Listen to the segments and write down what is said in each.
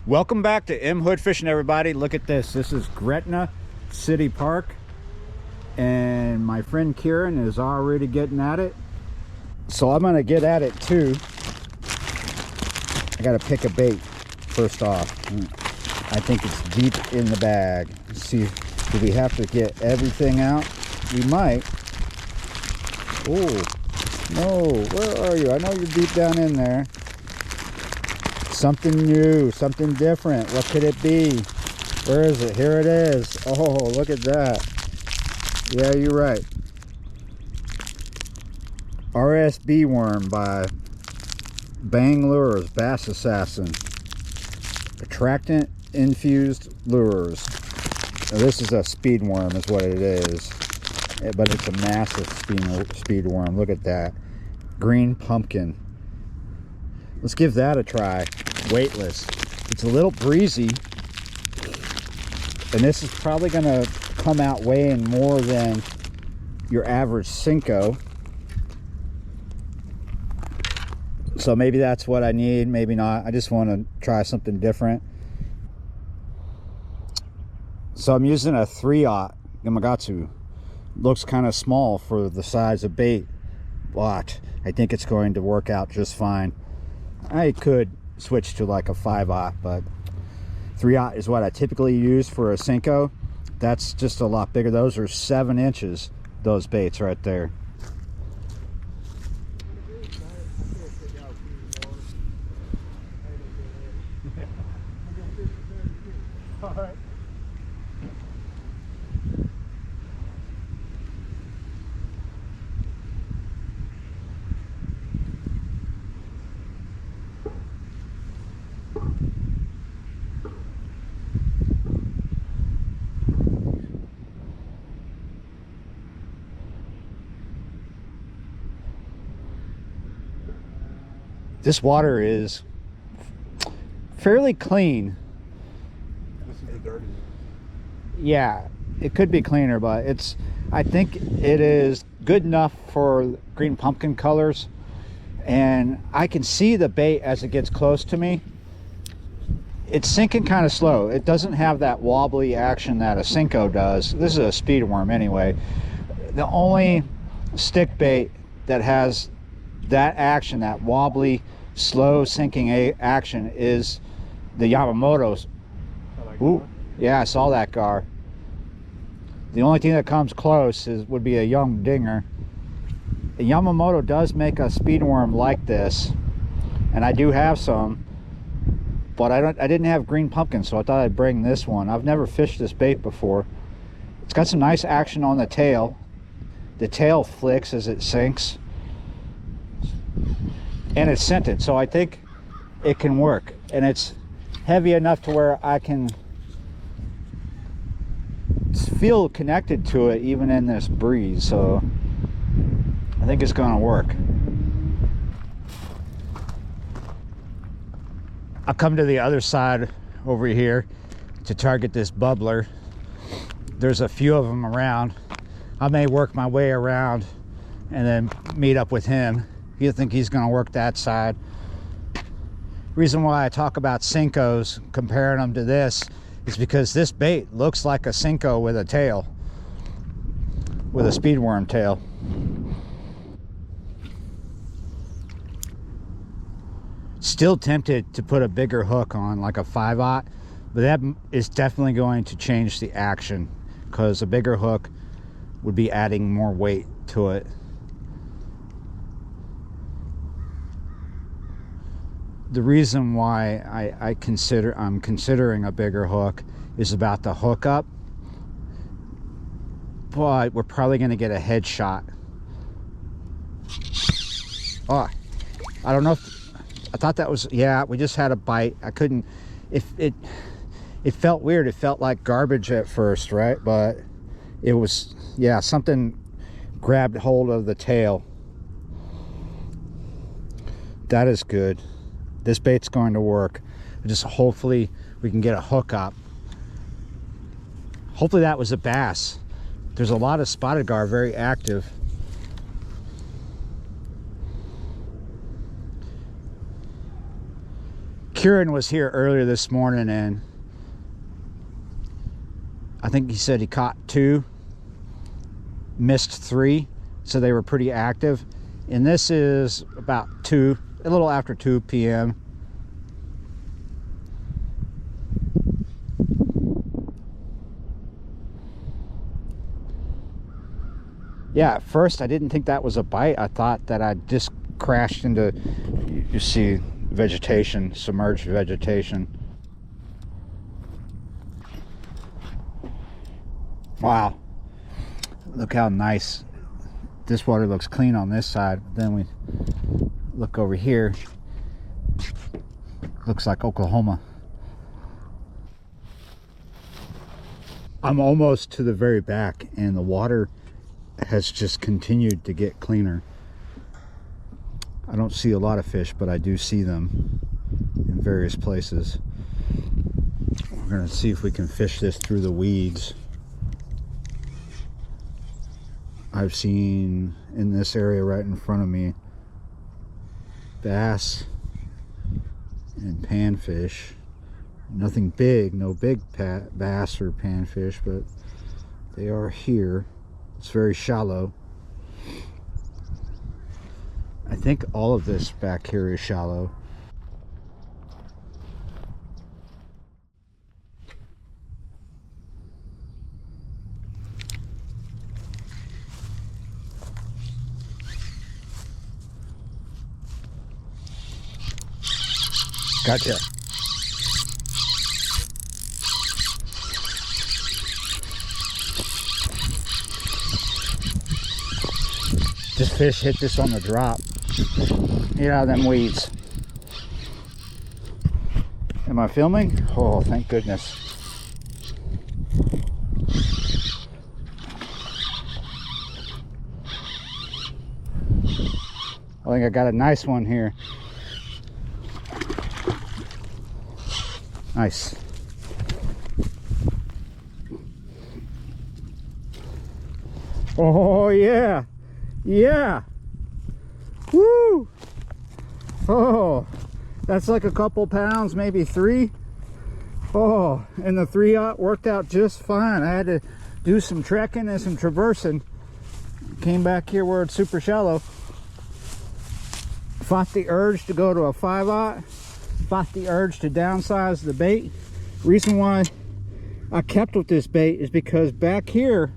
Welcome back to M Hood Fishing, everybody. Look at this. This is Gretna City Park, and my friend Kieran is already getting at it. So I'm gonna get at it too. I gotta pick a bait first off. I think it's deep in the bag. Let's see, do we have to get everything out? We might. Oh no, where are you? I know you're deep down in there. Something new, something different. What could it be? Where is it? Here it is. Oh, look at that. Yeah, you're right. RSB worm by Bang Lures, Bass Assassin. Attractant infused lures. Now, this is a speed worm is what it is. But it's a massive speed worm. Look at that. Green pumpkin. Let's give that a try. Weightless. It's a little breezy, and this is probably going to come out weighing more than your average Cinco. So maybe that's what I need, maybe not. I just want to try something different. So I'm using a 3/0 Gamakatsu. Looks kind of small for the size of bait, but I think it's going to work out just fine. I could switch to like a 5/0, but 3/0 is what I typically use for a Cinco. That's just a lot bigger. Those are 7 inches, those baits right there. All right. This water is fairly clean. This is the dirty one. Yeah, it could be cleaner, but I think it is good enough for green pumpkin colors. And I can see the bait as it gets close to me. It's sinking kind of slow. It doesn't have that wobbly action that a Cinco does. This is a speed worm anyway. The only stick bait that has that action, that wobbly, slow sinking action, is the Yamamoto's. Ooh, yeah, I saw that gar. The only thing that comes close would be a young dinger. The Yamamoto does make a speed worm like this, and I do have some, but I didn't have green pumpkin, so I thought I'd bring this one. I've never fished this bait before. It's got some nice action on the tail. The tail flicks as it sinks, and it's scented, so I think it can work. And it's heavy enough to where I can feel connected to it even in this breeze, so I think it's gonna work. I'll come to the other side over here to target this bubbler. There's a few of them around. I may work my way around and then meet up with him. You think he's going to work that side. Reason why I talk about Cincos, comparing them to this, is because this bait looks like a Cinco with a tail, with a speed worm tail. Still tempted to put a bigger hook on, like a 5/0, but that is definitely going to change the action, because a bigger hook would be adding more weight to it. The reason why I'm considering a bigger hook is about the hookup, but we're probably going to get a headshot. Oh, I don't know if I thought that was, yeah, we just had a bite. I couldn't, it felt weird. It felt like garbage at first, right? But it was, yeah, something grabbed hold of the tail. That is good. This bait's going to work. Just hopefully we can get a hook up. Hopefully that was a bass. There's a lot of spotted gar very active. Kieran was here earlier this morning, and I think he said he caught 2, missed 3, so they were pretty active. And this is about a little after 2 p.m. Yeah, at first I didn't think that was a bite. I thought that I just crashed into, you see vegetation, submerged vegetation. Wow, look how nice. This water looks clean on this side. Then we look over here, looks like Oklahoma. I'm almost to the very back, and the water has just continued to get cleaner. I don't see a lot of fish, but I do see them in various places. We're gonna see if we can fish this through the weeds. I've seen in this area right in front of me bass and panfish. Nothing big, no big bass or panfish, but they are here. It's very shallow. I think all of this back here is shallow. Gotcha. This fish hit this on the drop. Get out of them weeds. Am I filming? Oh, thank goodness. I think I got a nice one here. Nice. Oh yeah, yeah. Woo! Oh, that's like a couple pounds, maybe 3. Oh, and the 3/0 worked out just fine. I had to do some trekking and some traversing. Came back here where it's super shallow. Fought the urge to go to a 5/0. Fought the urge to downsize the bait. Reason why I kept with this bait is because back here,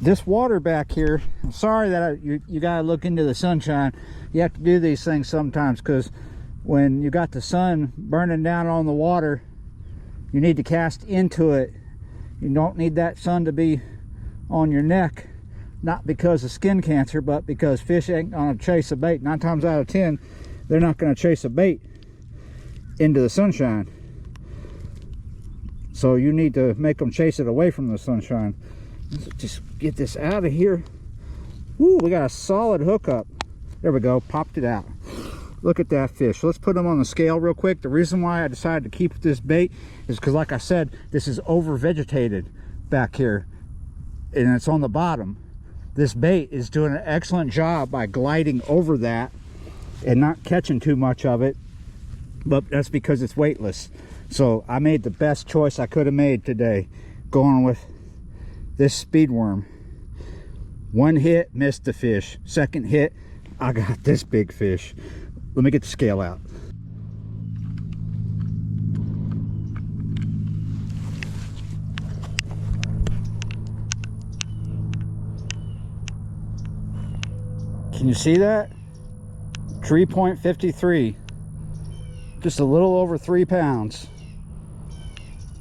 this water back here, I'm sorry that you gotta look into the sunshine. You have to do these things sometimes, because when you got the sun burning down on the water, you need to cast into it. You don't need that sun to be on your neck, not because of skin cancer, but because fish ain't gonna chase a bait. 9 times out of 10, they're not gonna chase a bait into the sunshine. So you need to make them chase it away from the sunshine. Let's just get this out of here. Woo, we got a solid hookup. There we go, popped it out. Look at that fish. Let's put them on the scale real quick. The reason why I decided to keep this bait is because, like I said, this is over vegetated back here, and it's on the bottom. This bait is doing an excellent job by gliding over that and not catching too much of it, but that's because it's weightless. So I made the best choice I could have made today, going with this speed worm. 1 hit, missed the fish. 2nd hit, I got this big fish. Let me get the scale out. Can you see that? 3.53. Just a little over 3 pounds.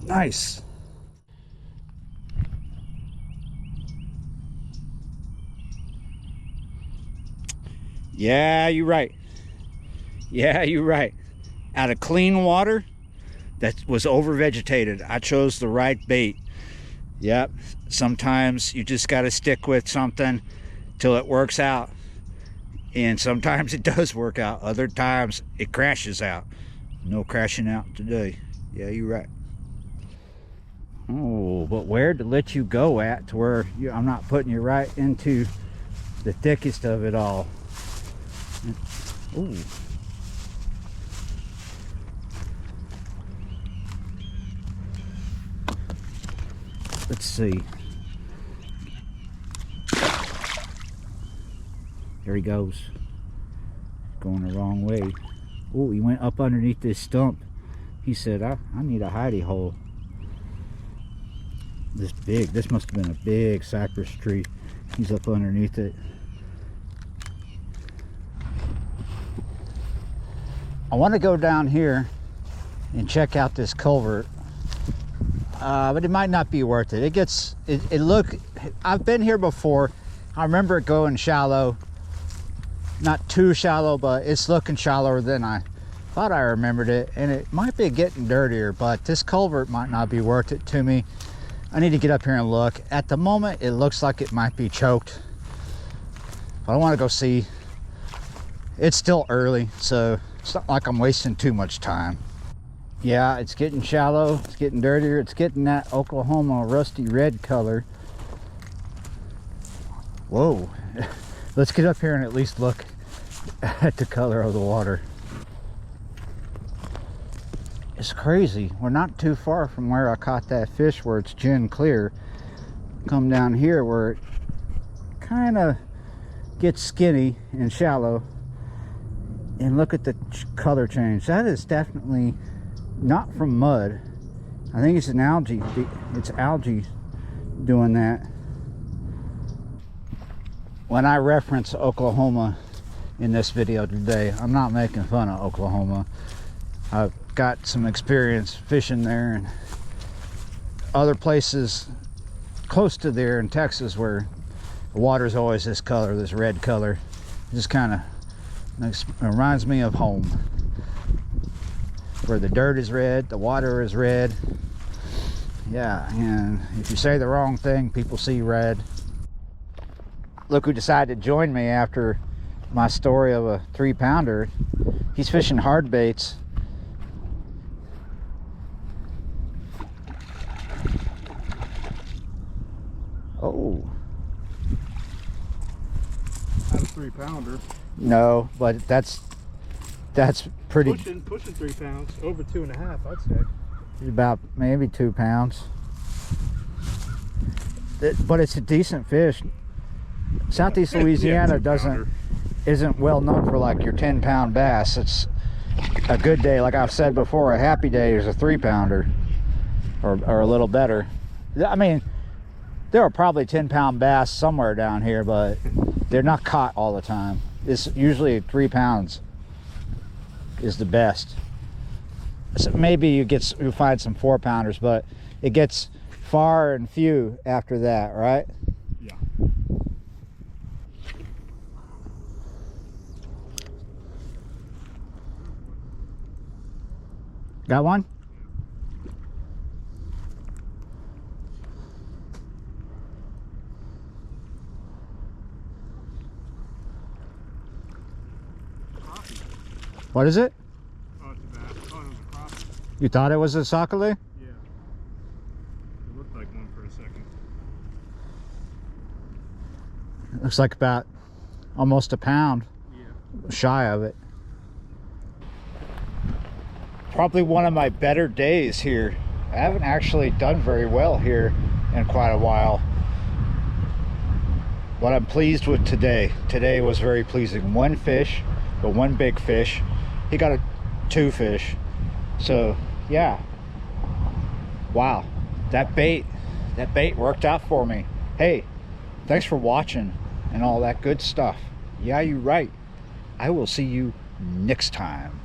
Nice. Yeah, you're right. Yeah, you're right. Out of clean water that was over vegetated, I chose the right bait. Yep, sometimes you just got to stick with something till it works out. And sometimes it does work out. Other times it crashes out. No crashing out today. Yeah, you're right. Oh, but where to let you go at to where I'm not putting you right into the thickest of it all. Ooh. Let's see. There he goes. Going the wrong way. Oh, he went up underneath this stump. He said, I need a hidey hole. This must have been a big cypress tree. He's up underneath it. I want to go down here and check out this culvert, but it might not be worth it. I've been here before. I remember it going shallow, not too shallow, but it's looking shallower than I thought I remembered it, and it might be getting dirtier, but this culvert might not be worth it to me. I need to get up here and look. At the moment, it looks like it might be choked, but I want to go see. It's still early, so it's not like I'm wasting too much time. Yeah, it's getting shallow, it's getting dirtier, it's getting that Oklahoma rusty red color. Whoa. Let's get up here and at least look at the color of the water. It's crazy. We're not too far from where I caught that fish where it's gin clear. Come down here where it kind of gets skinny and shallow. And look at the color change. That is definitely not from mud. I think it's an algae. It's algae doing that. When I reference Oklahoma in this video today, I'm not making fun of Oklahoma. I've got some experience fishing there and other places close to there in Texas where the water's always this color, this red color. It just kind of reminds me of home, where the dirt is red, the water is red. Yeah, and if you say the wrong thing, people see red. Look who decided to join me after my story of a 3-pounder. He's fishing hard baits. Oh. Not a 3-pounder. No, but that's pretty. Pushing 3 pounds, over 2.5, I'd say. About maybe 2 pounds. But it's a decent fish. Southeast Louisiana isn't well known for like your 10-pound bass. It's a good day, like I've said before, a happy day is a 3-pounder or a little better. I mean, there are probably 10-pound bass somewhere down here, but they're not caught all the time. It's usually 3 pounds is the best. So maybe you find some 4-pounders, but it gets far and few after that, right? Yeah. Got one? What is it? Oh, it's a bass. Oh, it was a crappie. You thought it was a sockeye? Yeah. It looked like one for a second. It looks like about almost a pound. Yeah. Shy of it. Probably one of my better days here. I haven't actually done very well here in quite a while. But I'm pleased with today. Today was very pleasing. One fish, but one big fish. He got 2 fish. So yeah. Wow. That bait worked out for me. Hey, thanks for watching and all that good stuff. Yeah, you're right. I will see you next time.